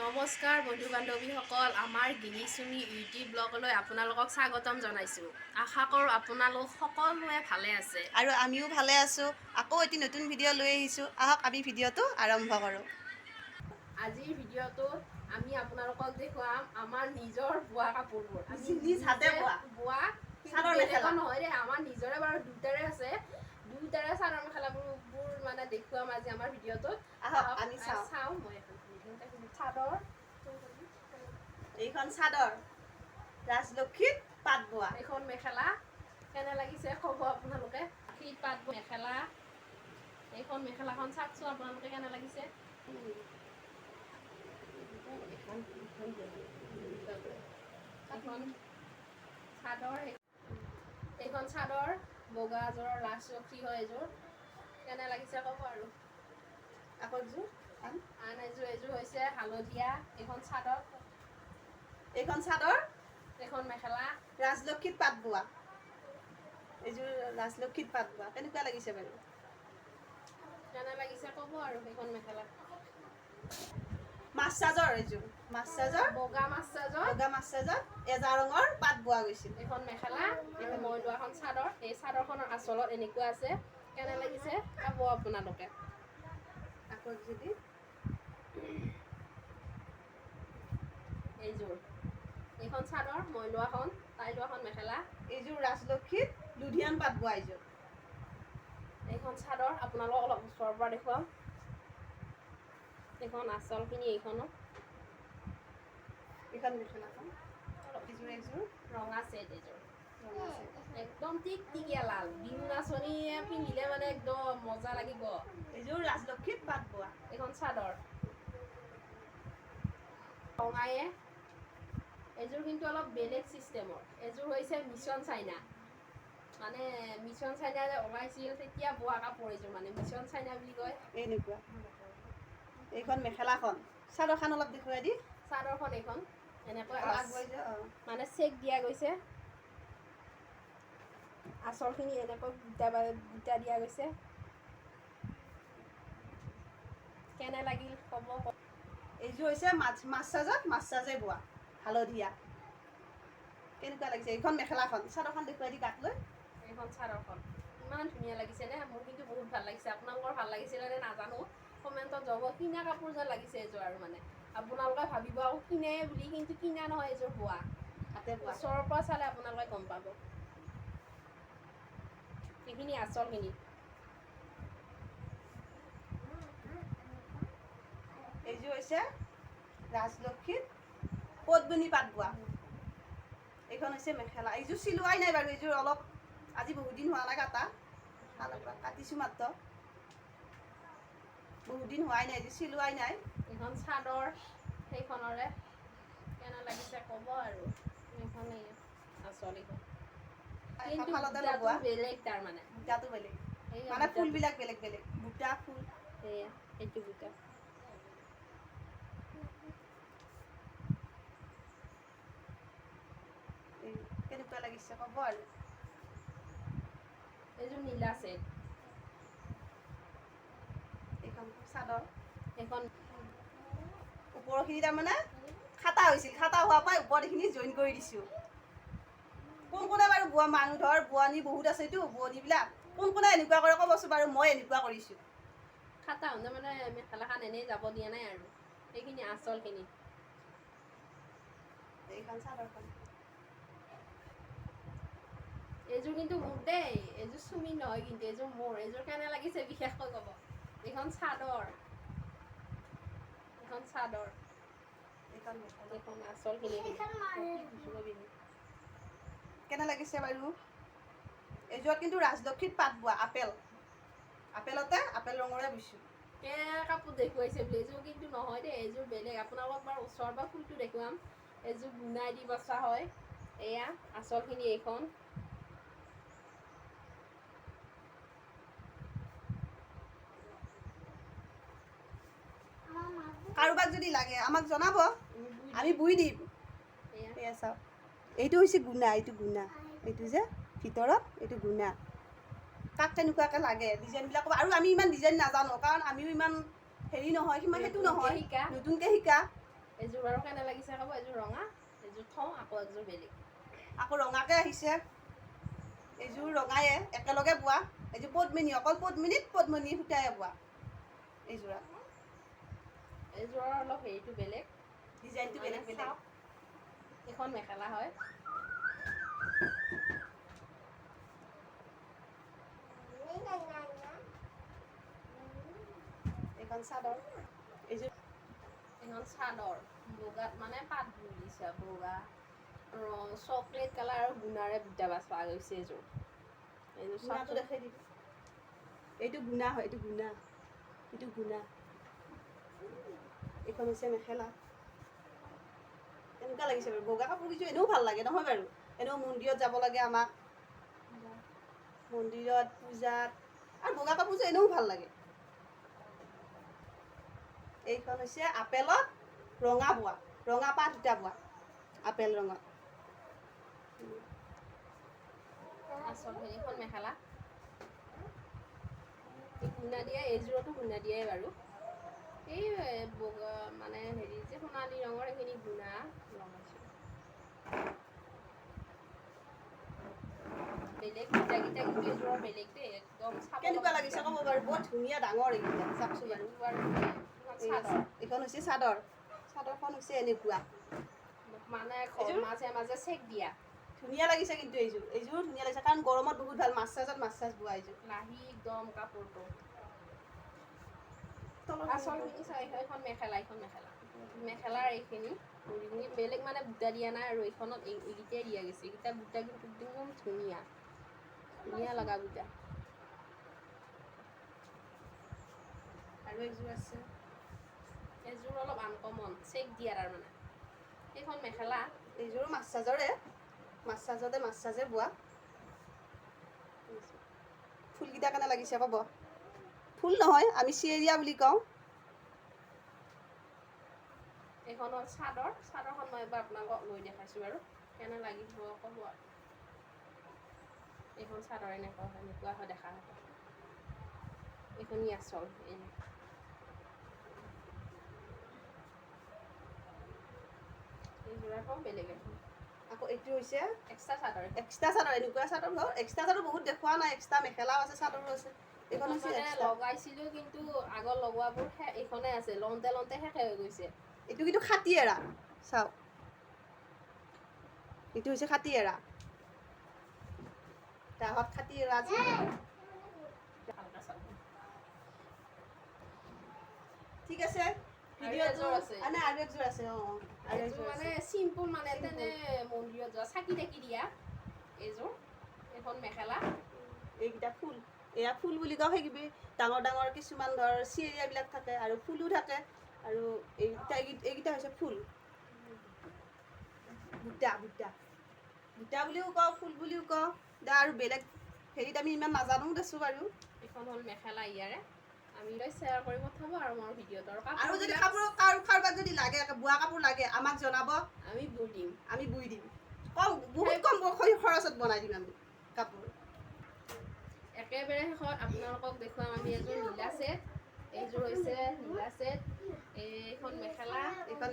নমস্কাৰ বন্ধু বান্ধৱীসকল, আমাৰ গিনিচুমি ইউটিউব ব্লগলৈ আপোনালোকক স্বাগতম জনাইছোঁ। আশা কৰোঁ আপোনালোক সকলোৱে ভালে আছে আৰু আমিও ভালে আছোঁ। আকৌ এটি নতুন ভিডিঅ' লৈ আহিছোঁ। আহক আমি ভিডিঅ'টো আৰম্ভ কৰোঁ। আজিৰ ভিডিঅ'টোত আমি আপোনালোকক দেখুৱাম আমাৰ নিজৰ বোৱা কাপোৰবোৰ। আমি নিজ হাতে বোৱা চাদৰ মেখেলা নহয় দেই, আমাৰ নিজৰে বাৰু দুটাৰে আছে। দুটাৰে চাদৰ মেখেলাবোৰ মানে দেখুৱাম আজি আমাৰ ভিডিঅ'টোত। আহক আমি চাওঁ। মই চাদৰ, এইখন চাদৰ ৰাজলক্ষীত পাত বোৱা। এইখন মেখেলা কেনে লাগিছে ক'ব আপোনালোকে। শীত পাত মেখেলা, এইখন মেখেলাখন চাওকচোন আপোনালোকে কেনে লাগিছে। এইখন চাদৰ বগা আজৰৰ ৰাজলক্ষী হয়। এইযোৰ কেনে লাগিছে ক'ব। আৰু আকৌ এযোৰ আন এযোৰ হৈছে হালধীয়া। এইখন চাদৰ, এইখন মেখেলা ৰাজলক্ষীত পাত বোৱা। এইযোৰ ৰাজলক্ষীত পাত বোৱা। কেনেকুৱা লাগিছে বাৰু? কেনে লাগিছে ক'ব। আৰু এইখন মেখেলা মাছ চাজৰ, এইযোৰ মাছ চাজৰ, বগা মাছ চাজৰ এজা ৰঙৰ পাত বোৱা গৈছিল। এইখন মেখেলা আৰু মই লোৱাখন চাদৰ। এই চাদৰখনৰ আচলত এনেকুৱা আছে। কেনে লাগিছে চাব আপোনালোকে। আকৌ যদি এইখন চাদৰ মই লোৱাখন, তাই লোৱাখন মেখেলা। এইযোৰ ৰাজলক্ষীত লুধিয়ান পাত বোৱা। এইখন চাদৰ আপোনালোকক অলপ ওচৰৰ পৰা দেখুৱাম। এইখন আচলখিনি, এইখনো এইখন মেখেলাখন এইযোৰ ৰঙা ছেট। এইযোৰ একদম টিকটিকীয়া লাল, বিহু নাচনীয়ে পিন্ধিলে মানে একদম মজা লাগিব। এইযোৰ ৰাজলক্ষীত পাত বোৱা। এইখন চাদৰ ৰঙায়ে। এইযোৰ কিন্তু অলপ বেলেগ চিষ্টেমৰ। এইযোৰ হৈছে মিছন চাইনা। মানে মিছন চাইনা যে ওলাইছিল তেতিয়া বোৱা কাপোৰ। এইযোৰ মানে মিছন চাইনা বুলি কয়। এনেকুৱা এইখন মেখেলাখন, চাদৰখন অলপ দেখুৱাই দি। চাদৰখন এইখন এনেকৈ আগুৱাই যোৱা। মানে চেক দিয়া গৈছে। আঁচলখিনি এনেকৈ বুটা দিয়া গৈছে। কেনে লাগিল ক'ব। এইযোৰ হৈছে মাছ চাজে বোৱা হালধীয়া। কেনেকুৱা লাগিছে এইখন মেখেলাখন? চাদৰখন দেখুৱাই দি কাক লৈ। এইখন চাদৰখন ইমান ধুনীয়া লাগিছে নে? মোৰ কিন্তু বহুত ভাল লাগিছে। আপোনালোকৰ ভাল লাগিছিলে নে নাজানো, কমেণ্টত জনাব। কিনা কাপোৰ যেন লাগিছে এইযোৰ। আৰু মানে আপোনালোকে ভাবিব আকৌ কিনে বুলি, কিন্তু কিনা নহয়, এইযোৰ বোৱা। হাতে বোৱা। ওচৰৰ পৰা চালে আপোনালোকে গম পাব। এইখিনি আঁচলখিনি। এইযোৰ হৈছে ৰাজলক্ষীত পদ্মিনী পাত বোৱা। এইখন হৈছে মেখেলা। এইযোৰ চিলোৱাই নাই বাৰু। এইযোৰ অলপ আজি বহুত দিন হোৱা নাই কাটা, কাটিছোঁ মাত্ৰ। বহুত দিন হোৱাই নাই, এইযোৰ চিলোৱাই নাই। এইখন চাদৰ সেইখনৰে কেনে লাগিছে ক'ব। আৰু এইখনেই আঁচল। এইখন কিন্তু বুটাটো বেলেগ, তাৰমানে বুটাটো বেলেগ, মানে ফুলবিলাক বেলেগ বেলেগ বুটা ফুল। সেয়া সেইটো বুটা। কেনেকুৱা লাগিছে ক'ব। আৰু এইযোৰ নীলা ছেট। এইখন চাদৰ, এইখন ওপৰখিনি তাৰমানে খাটা হৈছিল। খাটা হোৱাৰ পৰাই ওপৰত এইখিনি জইন কৰি দিছোঁ। কোনে বাৰু বোৱা মানুহ ধৰ বোৱানী বহুত আছেতো, বোৱনীবিলাক কোনে এনেকুৱা কৰে ক'বচোন বাৰু। মই এনেকুৱা কৰিছোঁ। খাটা হ'লে মানে মেখেলাখন এনেই যাব দিয়া নাই। আৰু সেইখিনি আঁচলখিনি। এইখন চাদৰখন। এইযোৰ কিন্তু মোৰ দেই, এইযোৰ চুমি নহয় কিন্তু এইযোৰ মোৰ। এইযোৰ কেনে লাগিছে বিশেষকৈ ক'ব। এইখন চাদৰ, এইখন আঁচলখিনি। কেনে লাগিছে বাৰু? এইযোৰত কিন্তু ৰাজলক্ষীত পাত বোৱা। আপেল ৰঙৰে বুইছোঁ। কাপোৰ দেখুৱাইছে বুলি, এইযোৰ কিন্তু নহয় দেই। এইযোৰ বেলেগ। আপোনালোকক বাৰু ওচৰৰ পৰা ফুলটো দেখুৱাম। এইযোৰ গুণাই দি বচা হয়। এয়া আঁচলখিনি। এইখন কাৰোবাক যদি লাগে আমাক জনাব, আমি বুই দিম। এয়া চাওক, এইটো হৈছে গুণা। এইটো যে ভিতৰত এইটো গুণা। কাক কেনেকুৱাকৈ লাগে ডিজাইনবিলাক ক'ব। আৰু আমি ইমান ডিজাইন নাজানো, কাৰণ আমিও ইমান হেৰি নহয়, সিমান সেইটো নহয়, নতুনকৈ শিকা। এযোৰ বাৰু কেনে লাগিছে ক'ব। এযোৰ ৰঙা, এযোৰ থওঁ, আকৌ এযোৰ বেলেগ। আকৌ ৰঙাকৈ আহিছে, এইযোৰ ৰঙায়ে একেলগে বোৱা। এইযোৰ পদ্মিনী, অকল পদ্মিনী সূতাই বোৱা এইযোৰা। এইযোৰৰ অলপ হেৰিটো বেলেগ, ডিজাইনটো বেলেগ বেলেগ। চাওক, এইখন মেখেলা হয়। এইখন চাদৰ, এইযোৰ এখন চাদৰ বগাত মানে পাত বৈ দিছে, বগা চকলেট কালাৰ আৰু গুণাৰে বুটা বাচা গৈছে এইযোৰ। এইযোৰ গুণাটো চাওকচোন। দেখাই দিবি। এইটো গুণা হয়, এইটো গুণা, এইটো গুণা। এইখন হৈছে মেখেলা। কেনেকুৱা লাগিছে বাৰু? বগা কাপোৰ কিছু এনেও ভাল লাগে নহয় বাৰু? এনেও মন্দিৰত যাব লাগে আমাক, মন্দিৰত পূজাত, আৰু বগা কাপোৰযোৰ এনেও ভাল লাগে। এইখন হৈছে আপেলত ৰঙা বোৱা, ৰঙা পাত সূতা বোৱা, আপেল ৰঙত। আচল হেৰিখন মেখেলা গুণা দিয়া, এইযোৰতো গুণা দিয়াই বাৰু। এই বগা মানে হেৰি যে সোণালী ৰঙৰ এইখিনি গুণা লগাইছোঁ। বেলেগ বুটাকেইটা কিন্তু এইযোৰৰ বেলেগ দেই, একদম কেনেকুৱা লাগিছে ক'ব বাৰু? বৰ ধুনীয়া ডাঙৰ এইকেইটা, চাওকচোন বাৰু। চাদৰ এইখন হৈছে চাদৰ, চাদৰখন হৈছে এনেকুৱা মানে এইযোৰ মাজে মাজে চেক দিয়া। ধুনীয়া লাগিছে কিন্তু এইযোৰো ধুনীয়া লাগিছে, কাৰণ গৰমত বহুত ভাল, মাছ বোৱা এইযোৰ। লাহি একদম কাপোৰটো। তলত আচলখিনি চাই, এইখন মেখেলা, মেখেলাৰ এইখিনি বেলেগ মানে বুটা দিয়া নাই, আৰু এইখনত এইকেইটাই দিয়া গৈছে। এইকেইটা বুটা কিন্তু একদম ধুনীয়া লগা বুটা। আৰু এযোৰ আছে, এযোৰ অলপ আনকমন, চেক দিয়া তাৰমানে। এইখন মেখেলা, এইযোৰো মাছ চাজৰে বোৱা। ফুলকেইটা কেনে লাগিছে ক'ব? ফুল নহয়, আমি চিয়েৰিয়া বুলি কওঁ। এইখন হ'ল চাদৰ, চাদৰখন মই এবাৰ আপোনালোকক লৈ দেখাইছোঁ বাৰু, কেনে লাগিব ক'ব। এইখন চাদৰ এনেকুৱা হয় দেখা হ'ব। এইখনি আচল। এইযোৰ আকৌ বেলেগ এখন। আকৌ এইটো হৈছে এক্সট্ৰা চাদৰ। এক্সট্ৰা চাদৰ, এনেকুৱা চাদৰ ধৰ এক্সট্ৰা চাদৰ বহুত দেখুওৱা নাই, এক্সট্ৰা মেখেলাও আছে, চাদৰো আছে। এইখন হৈছে মানে এক্সট্ৰা। লগাইছিলোঁ, কিন্তু আগৰ লগোৱাবোৰ এইখনে আছে, লওঁতে শেষে হৈ গৈছে। এইটো কিন্তু খাটি এৰা, চাওক, এইটো হৈছে খাটি এৰা, তাহত খাটি এৰা আছে। ঠিক আছে, ভিডিঅ'টো আৰু একযোৰ আছে, এইযোৰ মানে চিম্পুল, মানে তেনে মন্দিৰত যোৱা চাকি তাকি দিয়া এইযোৰ। এইখন মেখেলা, এইকেইটা ফুল, এয়া ফুল বুলি কওঁ। সেইকেইটা ডাঙৰ ডাঙৰ কিছুমান ধৰ চিয়েৰিয়াবিলাক থাকে, আৰু ফুলো থাকে, আৰু এইকেইটা হৈছে ফুল, বুটা বুলিও কওঁ, ফুল বুলিও কওঁ। আৰু বেলেগ হেৰিত আমি ইমান নাজানো দেছোঁ বাৰু। এইখন হ'ল মেখেলা ইয়াৰে। আমি শ্বেয়াৰ কৰি পঠাব আৰু মোৰ ভিডিঅ'টো। আৰু যদি কাৰোবাক যদি লাগে, বোৱা কাপোৰ লাগে, আমাক জনাব, আমি বৈ দিম। বহুত কম খৰচত বনাই দিম আমি কাপোৰ। একেবাৰে শেষত আপোনালোকক দেখুৱাম আমি এযোৰ নীলা ছেট। এইযোৰ হৈছে নীলা ছেট। এইখন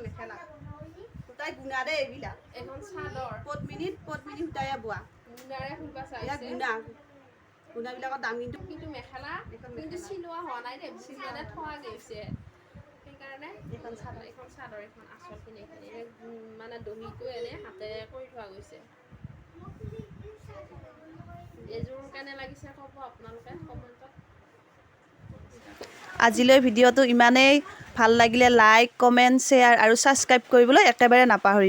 মেখেলা, সূতাই গুণা দেই এইবিলাক। এইখন চাদৰ, পদ্মিনী সূতাই বোৱা, গুণাৰে ফুল বাচা এয়া হৈছে। গুণাবিলাকৰ দাম কিন্তু মেখেলা কিন্তু চিলোৱা হোৱা নাই দেই, মানে থোৱা গৈছে। সেইকাৰণে এইখন চাদৰ, এইখন আঁচলখিনি মানে দহিটো এনে হাতেৰে কৰি থোৱা গৈছে। এইযোৰ কেনে লাগিছে ক'ব আপোনালোকে কমেণ্টত। আজিলৈ ভিডিঅ'টো ইমানেই। ভাল লাগিলে লাইক, কমেণ্ট, শ্বেয়াৰ আৰু ছাবস্ক্ৰাইব কৰিবলৈ একেবাৰে নাপাহৰিব।